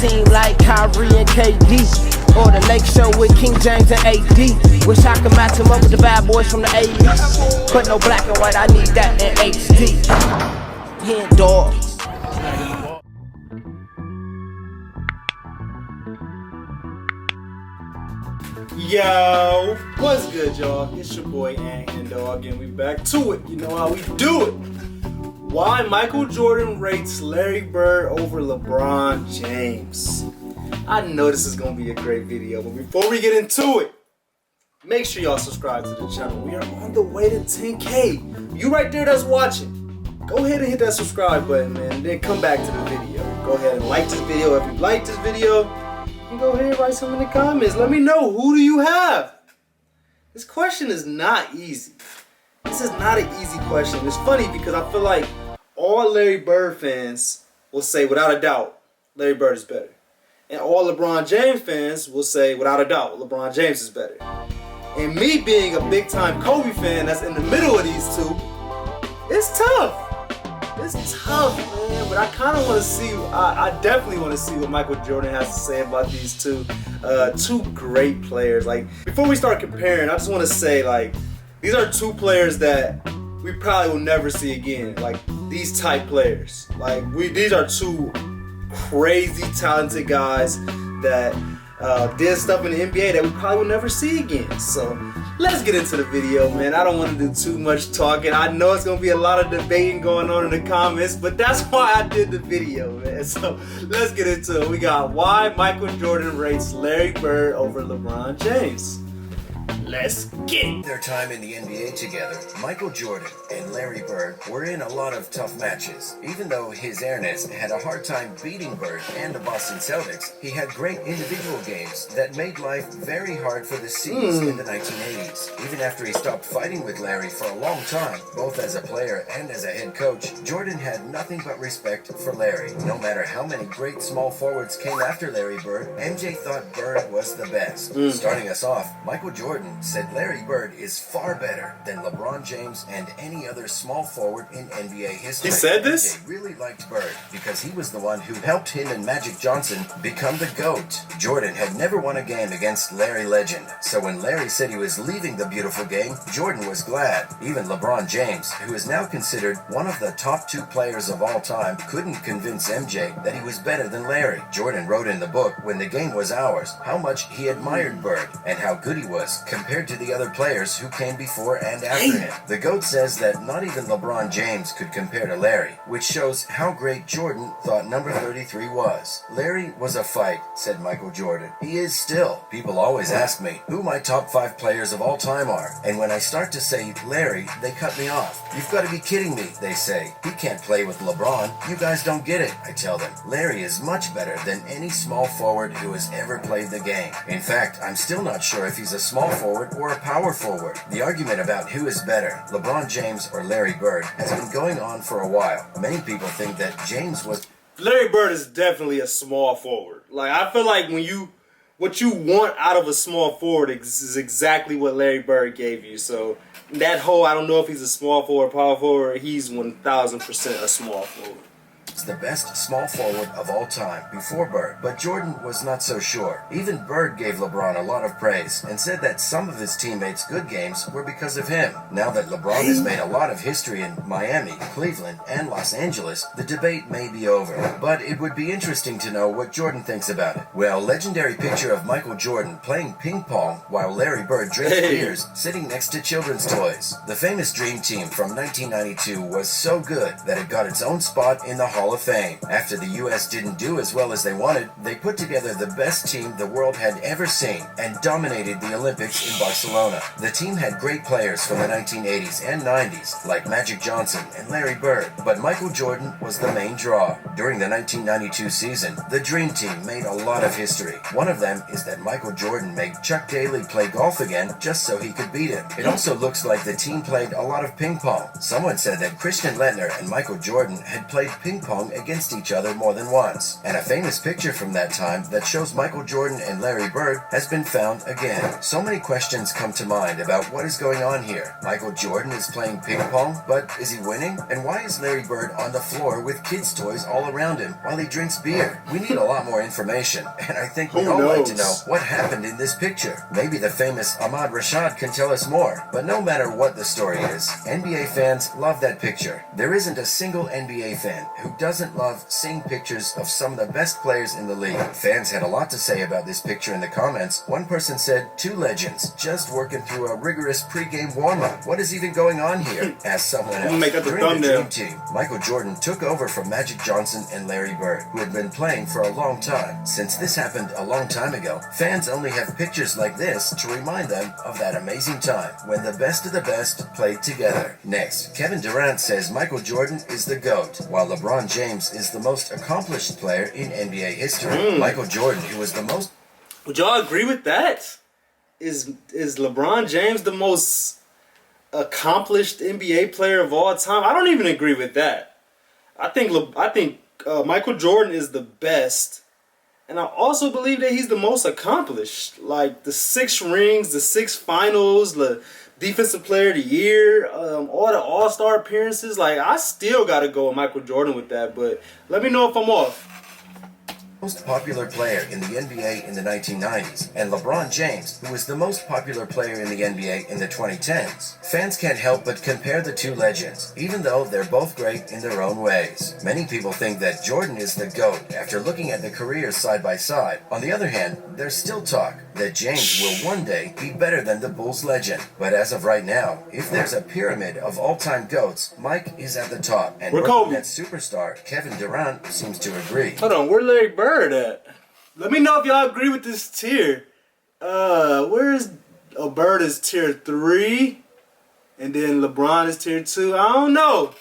team like Kyrie and KD, or the Lake Show with King James and AD. Wish I could match him up with the bad boys from the 80s, but no black and white, I need that in HD. HenDawgz. Yo, what's good, y'all? It's your boy HenDawg, and we back to it. You know how we do it. Why Michael Jordan rates Larry Bird over LeBron James. I know this is gonna be a great video, but before we get into it, make sure y'all subscribe to the channel. We are on the way to 10K. You right there that's watching, go ahead and hit that subscribe button, man, and then come back to the video. Go ahead and like this video if you like this video. And go ahead and write something in the comments. Let me know, who do you have? This question is not easy. This is not an easy question. It's funny because I feel like all Larry Bird fans will say without a doubt Larry Bird is better. And all LeBron James fans will say without a doubt LeBron James is better. And me being a big time Kobe fan that's in the middle of these two, it's tough. It's tough, man, but I kind of want to see, I definitely want to see what Michael Jordan has to say about these two great players. Like, before we start comparing, I just want to say, like, these are two players that we probably will never see again. Like, these type players. Like, these are two crazy talented guys that did stuff in the NBA that we probably will never see again. So let's get into the video, man. I don't want to do too much talking. I know it's going to be a lot of debating going on in the comments, but that's why I did the video, man. So let's get into it. We got why Michael Jordan rates Larry Bird over LeBron James. Let's get their time in the NBA together. Michael Jordan and Larry Bird were in a lot of tough matches. Even though his Ernest had a hard time beating Bird and the Boston Celtics, he had great individual games that made life very hard for the C's in the 1980s. Even after he stopped fighting with Larry for a long time, both as a player and as a head coach, Jordan had nothing but respect for Larry. No matter how many great small forwards came after Larry Bird, MJ thought Bird was the best. Starting us off, Michael Jordan said Larry Bird is far better than LeBron James and any other small forward in NBA history. He said this? MJ really liked Bird because he was the one who helped him and Magic Johnson become the GOAT. Jordan had never won a game against Larry Legend, so when Larry said he was leaving the beautiful game, Jordan was glad. Even LeBron James, who is now considered one of the top two players of all time, couldn't convince MJ that he was better than Larry. Jordan wrote in the book, When the Game Was Ours, how much he admired Bird and how good he was compared to the other players who came before and after him. The GOAT says that not even LeBron James could compare to Larry, which shows how great Jordan thought number 33 was. Larry was a fight, said Michael Jordan. He is still. People always ask me who my top 5 players of all time are, and when I start to say Larry, they cut me off. You've got to be kidding me, they say. He can't play with LeBron. You guys don't get it, I tell them. Larry is much better than any small forward who has ever played the game. In fact, I'm still not sure if he's a small forward or a power forward. The argument about who is better, LeBron James or Larry Bird, has been going on for a while. Many people think that James was... Larry Bird is definitely a small forward. Like, I feel like what you want out of a small forward is exactly what Larry Bird gave you. So that whole, I don't know if he's a small forward, power forward, he's 1000% a small forward. The best small forward of all time before Bird, but Jordan was not so sure. Even Bird gave LeBron a lot of praise and said that some of his teammates' good games were because of him. Now that LeBron has made a lot of history in Miami, Cleveland, and Los Angeles, the debate may be over, but it would be interesting to know what Jordan thinks about it. Well, legendary picture of Michael Jordan playing ping pong while Larry Bird drinks beers sitting next to children's toys. The famous Dream Team from 1992 was so good that it got its own spot in the Hall of Fame. After the U.S. didn't do as well as they wanted, they put together the best team the world had ever seen and dominated the Olympics in Barcelona. The team had great players from the 1980s and 90s, like Magic Johnson and Larry Bird, but Michael Jordan was the main draw. During the 1992 season, the Dream Team made a lot of history. One of them is that Michael Jordan made Chuck Daly play golf again just so he could beat him. It also looks like the team played a lot of ping pong. Someone said that Christian Leitner and Michael Jordan had played ping pong pong against each other more than once. And a famous picture from that time that shows Michael Jordan and Larry Bird has been found again. So many questions come to mind about what is going on here. Michael Jordan is playing ping pong, but is he winning? And why is Larry Bird on the floor with kids' toys all around him while he drinks beer? We need a lot more information, and I think we'd all like to know what happened in this picture. Maybe the famous Ahmad Rashad can tell us more. But no matter what the story is, NBA fans love that picture. There isn't a single NBA fan who doesn't love seeing pictures of some of the best players in the league. Fans had a lot to say about this picture in the comments. One person said, "Two legends just working through a rigorous pregame warm-up. What is even going on here?" Asked someone else. During the Dream Team, Michael Jordan took over from Magic Johnson and Larry Bird, who had been playing for a long time. Since this happened a long time ago, fans only have pictures like this to remind them of that amazing time when the best of the best played together. Next, Kevin Durant says Michael Jordan is the GOAT, while LeBron James is the most accomplished player in NBA history. Michael Jordan, who was the most... Would y'all agree with that? Is LeBron James the most accomplished NBA player of all time? I don't even agree with that. I think Michael Jordan is the best, and I also believe that he's the most accomplished. Like the 6 rings, the 6 finals, the Defensive Player of the Year, all the All-Star appearances. Like I still gotta go with Michael Jordan with that. But let me know if I'm off. Most popular player in the NBA in the 1990s, and LeBron James, who was the most popular player in the NBA in the 2010s. Fans can't help but compare the two legends, even though they're both great in their own ways. Many people think that Jordan is the GOAT after looking at the careers side by side. On the other hand, there's still talk that James will one day be better than the Bulls legend. But as of right now, if there's a pyramid of all-time GOATs, Mike is at the top, and Brooklyn Nets superstar Kevin Durant seems to agree. Hold on, where Larry Bird at? Let me know if y'all agree with this tier. Where is Bird is tier 3, and then LeBron is tier 2. I don't know.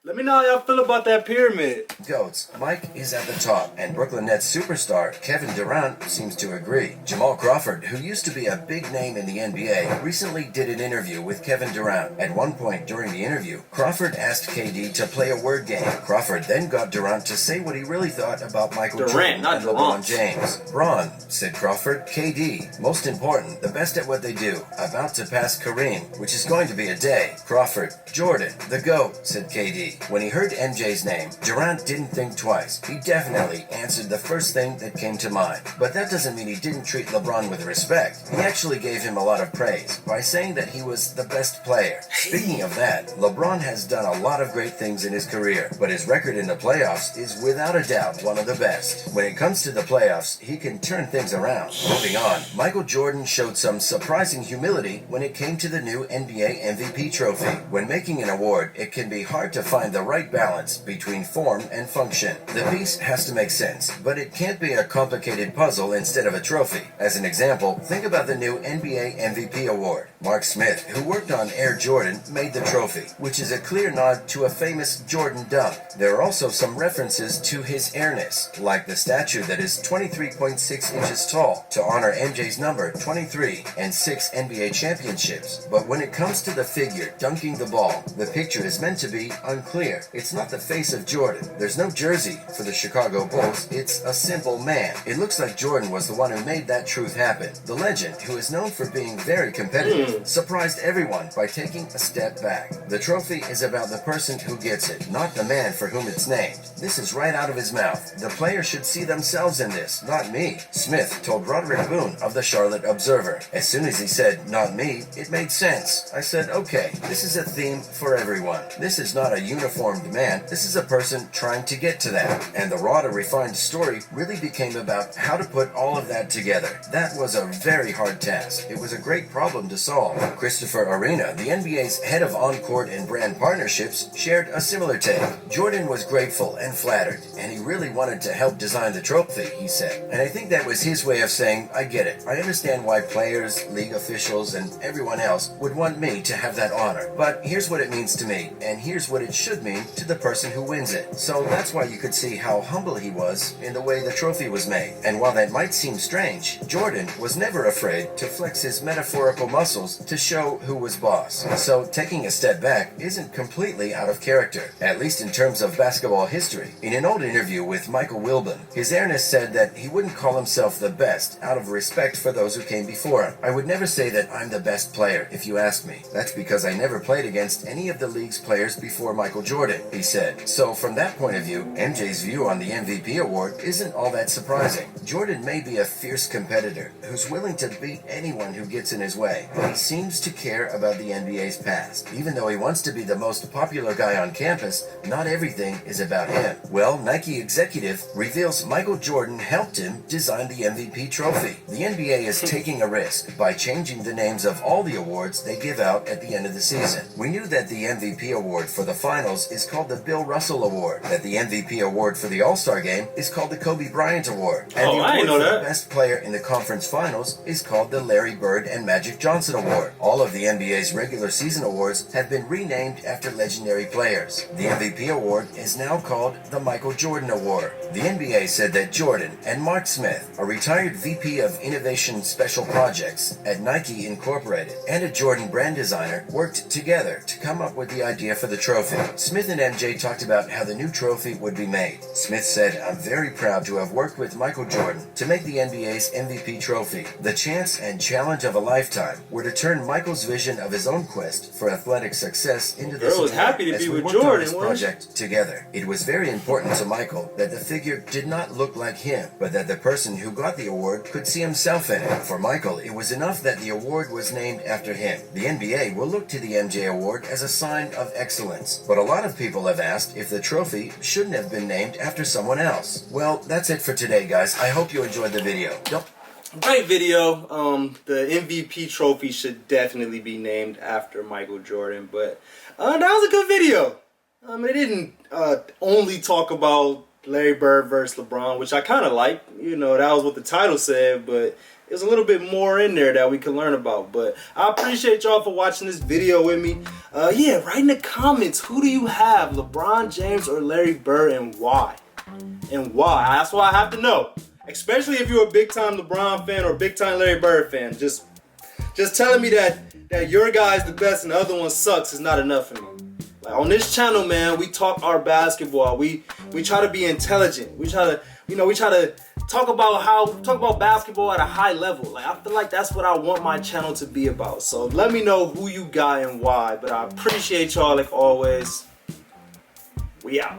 Let me know how y'all feel about that pyramid. GOATs, Mike is at the top, and Brooklyn Nets superstar Kevin Durant seems to agree. Jamal Crawford, who used to be a big name in the NBA, recently did an interview with Kevin Durant. At one point during the interview, Crawford asked KD to play a word game. Crawford then got Durant to say what he really thought about Michael Jordan and LeBron James. "Bron," said Crawford, "KD, most important, the best at what they do, about to pass Kareem, which is going to be a day." Crawford, "Jordan, the GOAT," said KD. When he heard MJ's name, Durant didn't think twice. He definitely answered the first thing that came to mind. But that doesn't mean he didn't treat LeBron with respect. He actually gave him a lot of praise by saying that he was the best player. Speaking of that, LeBron has done a lot of great things in his career, but his record in the playoffs is without a doubt one of the best. When it comes to the playoffs, he can turn things around. Moving on, Michael Jordan showed some surprising humility when it came to the new NBA MVP trophy. When making an award, it can be hard to find the right balance between form and function. The piece has to make sense, but it can't be a complicated puzzle instead of a trophy. As an example, think about the new NBA MVP award. Mark Smith, who worked on Air Jordan, made the trophy, which is a clear nod to a famous Jordan dunk. There are also some references to his airness, like the statue that is 23.6 inches tall to honor MJ's number 23 and 6 NBA championships. But when it comes to the figure dunking the ball, the picture is meant to be unclear. It's not the face of Jordan. There's no jersey for the Chicago Bulls. It's a simple man. It looks like Jordan was the one who made that truth happen. The legend, who is known for being very competitive, surprised everyone by taking a step back. The trophy is about the person who gets it, not the man for whom it's named. This is right out of his mouth. The player should see themselves in this, not me. Smith told Roderick Boone of the Charlotte Observer. As soon as he said, "not me," it made sense. I said, okay, this is a theme for everyone. This is not a uniformed man. This is a person trying to get to that. And the raw to refined story really became about how to put all of that together. That was a very hard task. It was a great problem to solve. Christopher Arena, the NBA's head of on-court and brand partnerships, shared a similar take. Jordan was grateful and flattered, and he really wanted to help design the trophy, he said. And I think that was his way of saying, I get it. I understand why players, league officials, and everyone else would want me to have that honor. But here's what it means to me, and here's what it shows should mean to the person who wins it. So that's why you could see how humble he was in the way the trophy was made. And while that might seem strange, Jordan was never afraid to flex his metaphorical muscles to show who was boss. So taking a step back isn't completely out of character, at least in terms of basketball history. In an old interview with Michael Wilbon, His Airness said that he wouldn't call himself the best out of respect for those who came before him. I would never say that I'm the best player if you ask me. That's because I never played against any of the league's players before Michael Jordan, he said. So from that point of view, MJ's view on the MVP award isn't all that surprising. Jordan may be a fierce competitor who's willing to beat anyone who gets in his way, but he seems to care about the NBA's past. Even though he wants to be the most popular guy on campus, not everything is about him. Well, Nike executive reveals Michael Jordan helped him design the MVP trophy. The NBA is taking a risk by changing the names of all the awards they give out at the end of the season. We knew that the MVP award for the finals is called the Bill Russell Award, that the MVP award for the All-Star Game is called the Kobe Bryant Award, and the award for the best player in the conference finals is called the Larry Bird and Magic Johnson Award. All of the NBA's regular season awards have been renamed after legendary players. The MVP award is now called the Michael Jordan Award. The NBA said that Jordan and Mark Smith, a retired VP of Innovation Special Projects at Nike Incorporated, and a Jordan brand designer worked together to come up with the idea for the trophy. Smith and MJ talked about how the new trophy would be made. Smith said, "I'm very proud to have worked with Michael Jordan to make the NBA's MVP trophy. The chance and challenge of a lifetime were to turn Michael's vision of his own quest for athletic success into this award as we worked on this project together. It was very important to Michael that the figure did not look like him, but that the person who got the award could see himself in it. For Michael, it was enough that the award was named after him. The NBA will look to the MJ Award as a sign of excellence, but a lot of people have asked if the trophy shouldn't have been named after someone else." Well, that's it for today, guys. I hope you enjoyed the video. Great video. The MVP trophy should definitely be named after Michael Jordan, but that was a good video. It didn't only talk about Larry Bird versus LeBron, which I kind of like. You know, that was what the title said, but there's a little bit more in there that we can learn about. But I appreciate y'all for watching this video with me. Yeah, write in the comments, who do you have, LeBron James or Larry Bird, and why? And why? That's what I have to know. Especially if you're a big-time LeBron fan or a big-time Larry Bird fan. Just telling me that your guy's the best and the other one sucks is not enough for me. Like, on this channel, man, we talk our basketball. We try to be intelligent. We try to talk about basketball at a high level. Like, I feel like that's what I want my channel to be about. So let me know who you got and why. But I appreciate y'all like always. We out.